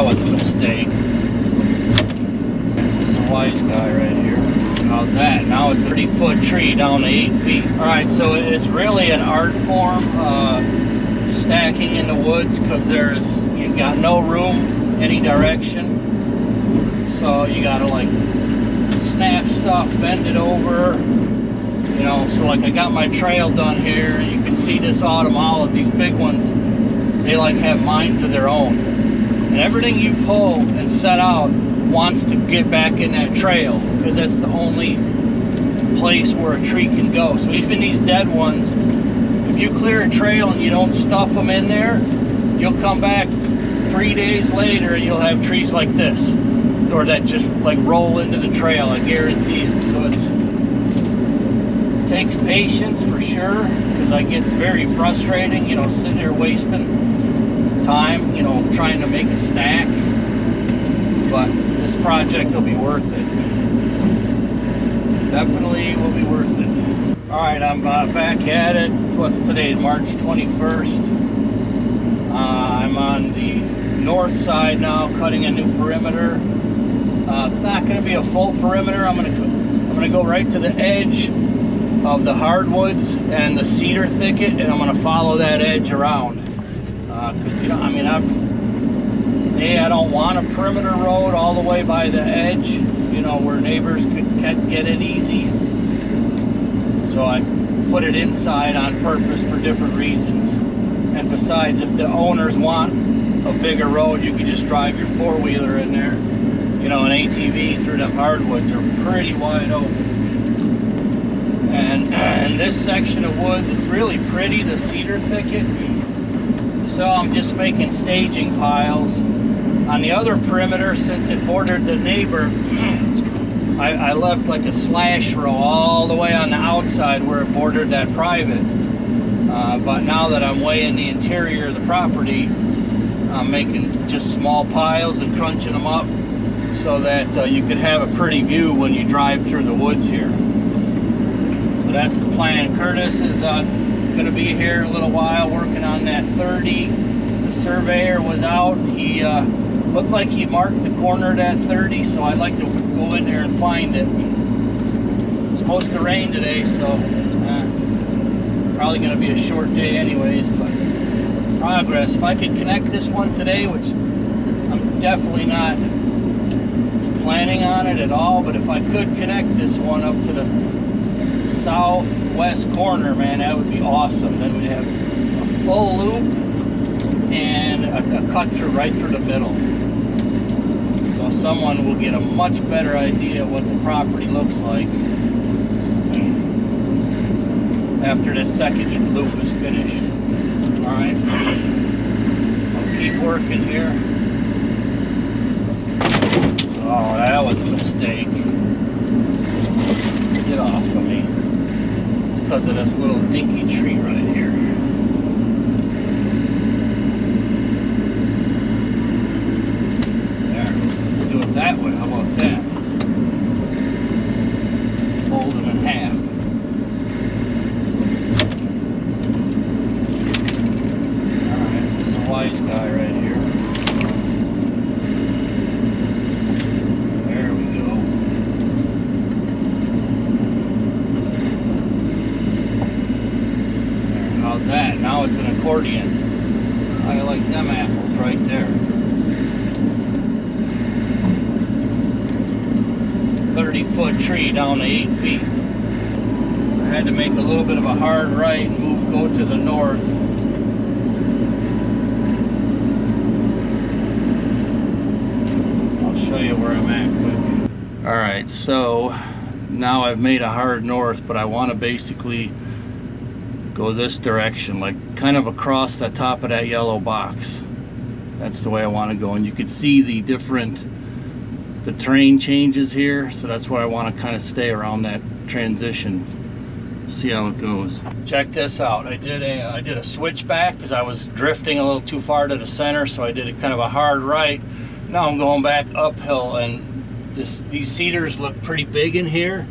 was a mistake. This is a wise guy right here. How's that? Now it's a 30-foot tree down to 8 feet. All right, so it's really an art form, stacking in the woods, because you got no room any direction. So you gotta like snap stuff, bend it over, you know. So like I got my trail done here. You can see this autumn olive, these big ones, they like have minds of their own. And everything you pull and set out wants to get back in that trail, because that's the only place where a tree can go. So even these dead ones, if you clear a trail and you don't stuff them in there, you'll come back 3 days later and you'll have trees like this, or that just like roll into the trail, I guarantee you. So it takes patience for sure, because I get very frustrating, you know, sitting there wasting time, you know, trying to make a stack. But this project will be worth it. Definitely will be worth it. All right, I'm back at it. What's today? March 21st. I'm on the north side now, cutting a new perimeter. It's not going to be a full perimeter. I'm going to go right to the edge of the hardwoods and the cedar thicket, and I'm going to follow that edge around. Because you know, I mean, I don't want a perimeter road all the way by the edge, you know, where neighbors could get it easy. So I put it inside on purpose for different reasons. And besides, if the owners want a bigger road, you can just drive your four-wheeler in there. You know, an ATV through them hardwoods are pretty wide open. And this section of woods is really pretty, the cedar thicket. So I'm just making staging piles. On the other perimeter, since it bordered the neighbor, I left like a slash row all the way on the outside where it bordered that private. But now that I'm way in the interior of the property, I'm making just small piles and crunching them up so that you could have a pretty view when you drive through the woods here. So that's the plan. Curtis is going to be here in a little while working on that 30. The surveyor was out. He looked like he marked the corner of that 30, so I'd like to go in there and find it. It's supposed to rain today, so probably going to be a short day anyways, but progress. If I could connect this one today, which I'm definitely not planning on it at all, but if I could connect this one up to the southwest corner, man, that would be awesome. Then we'd have a full loop and a cut through right through the middle. So someone will get a much better idea of what the property looks like after this second loop is finished. All right, I'll keep working here. Oh, that was a mistake. Get off of me. It's because of this little dinky tree right here. There, let's do it that way. How about that? Fold them in half. Alright, this is a wise guy right here. There we go. There, how's that? Now it's an accordion. I like them apples right there. 30-foot tree down to 8 feet. I had to make a little bit of a hard right and go to the north. I'll show you where I'm at quick. Alright, so now I've made a hard north, but I want to basically go this direction, like kind of across the top of that yellow box. That's the way I want to go, and you can see the terrain changes here, so that's why I want to kind of stay around that transition. See how it goes. Check this out. I did a switchback because I was drifting a little too far to the center, so I did a kind of a hard right. Now I'm going back uphill, and these cedars look pretty big in here,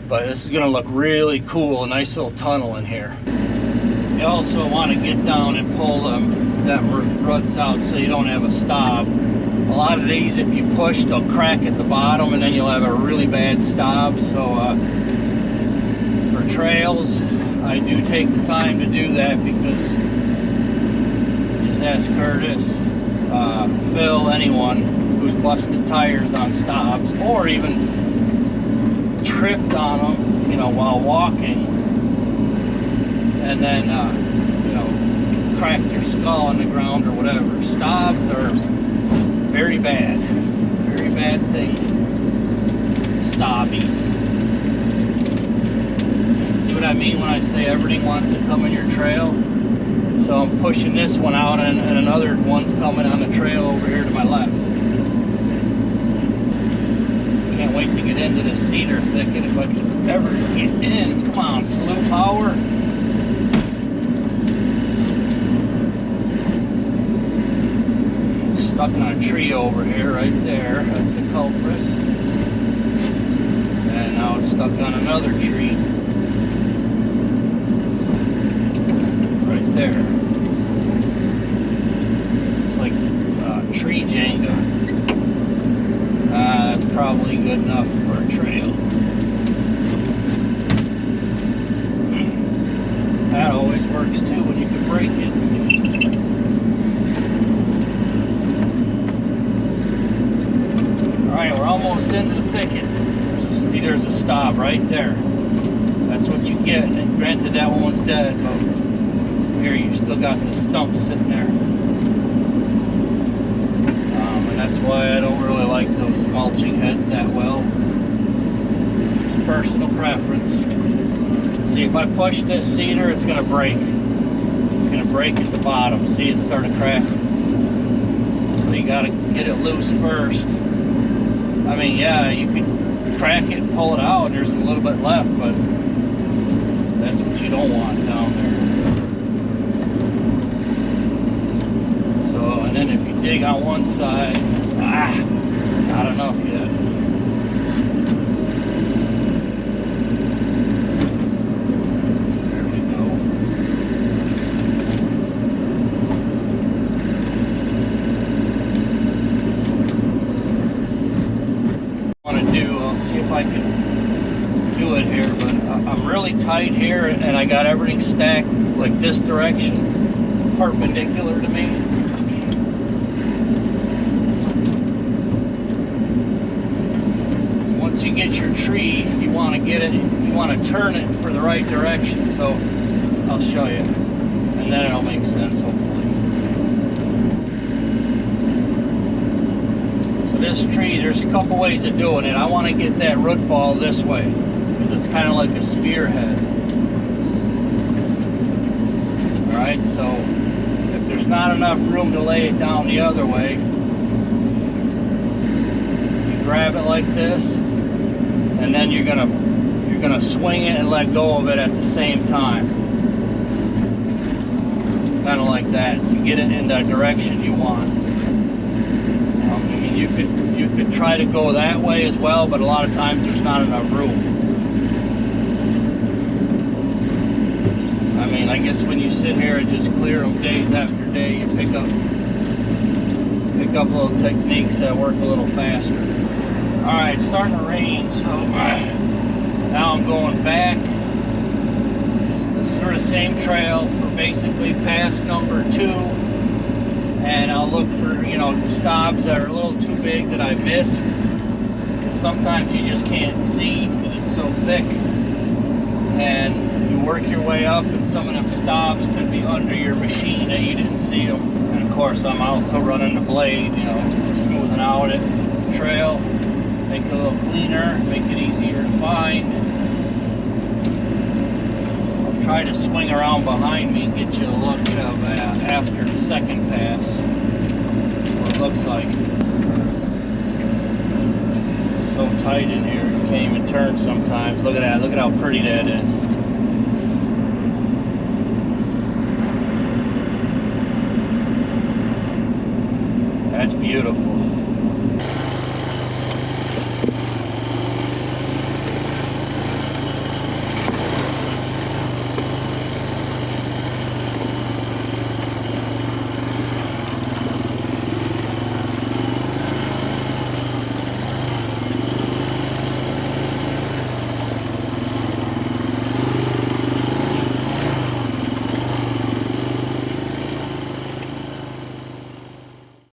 but this is going to look really cool. A nice little tunnel in here. You also want to get down and pull them roots out so you don't have a stop lot of these, if you push, they'll crack at the bottom, and then you'll have a really bad stop. So for trails, I do take the time to do that, because just ask Curtis, Phil, anyone who's busted tires on stops, or even tripped on them, you know, while walking, and then you know, cracked your skull on the ground or whatever. Stobs are very bad thing. Stobbies. See what I mean when I say everything wants to come in your trail? So I'm pushing this one out, and another one's coming on the trail over here to my left. Can't wait to get into the cedar thicket if I can ever get in. Come on, slow power. Stuck on a tree over here, right there. That's the culprit. And now it's stuck on another tree. Right there. It's like tree Jenga. That's probably good enough for a trail. That always works too when you can break it. Alright, we're almost into the thicket. See, there's a stop right there. That's what you get. And granted, that one was dead, but here you still got the stump sitting there. And that's why I don't really like those mulching heads that well. Just personal preference. See, if I push this cedar, it's going to break. It's going to break at the bottom. See, it started cracking. So you got to get it loose first. I mean, yeah, you could crack it and pull it out, and there's a little bit left, but that's what you don't want down there. So, and then if you dig on one side, not enough yet. There we go. I'll see if I can do it here, but I'm really tight here, and I got everything stacked like this direction, perpendicular to me. So once you get your tree, you want to get it, you want to turn it for the right direction. So I'll show you, and then it'll make sense, hopefully. This tree, there's a couple ways of doing it. I want to get that root ball this way, because it's kind of like a spearhead. Alright, so if there's not enough room to lay it down the other way, you grab it like this, and then you're gonna swing it and let go of it at the same time. Kind of like that. You get it in the direction you want. You could try to go that way as well, but a lot of times there's not enough room. I mean, I guess when you sit here and just clear them days after day, you pick up little techniques that work a little faster. All right, it's starting to rain, so now I'm going back through the same trail for basically pass number 2. And I'll look for, you know, stobs that are a little too big that I missed. Because sometimes you just can't see because it's so thick. And you work your way up, and some of them stobs could be under your machine and you didn't see them. And of course, I'm also running the blade, you know, smoothing out it, trail, make it a little cleaner, make it easier to find. Try to swing around behind me and get you a look of after the second pass, what it looks like. It's so tight in here, you can't even turn sometimes. Look at that, look at how pretty that is. That's beautiful.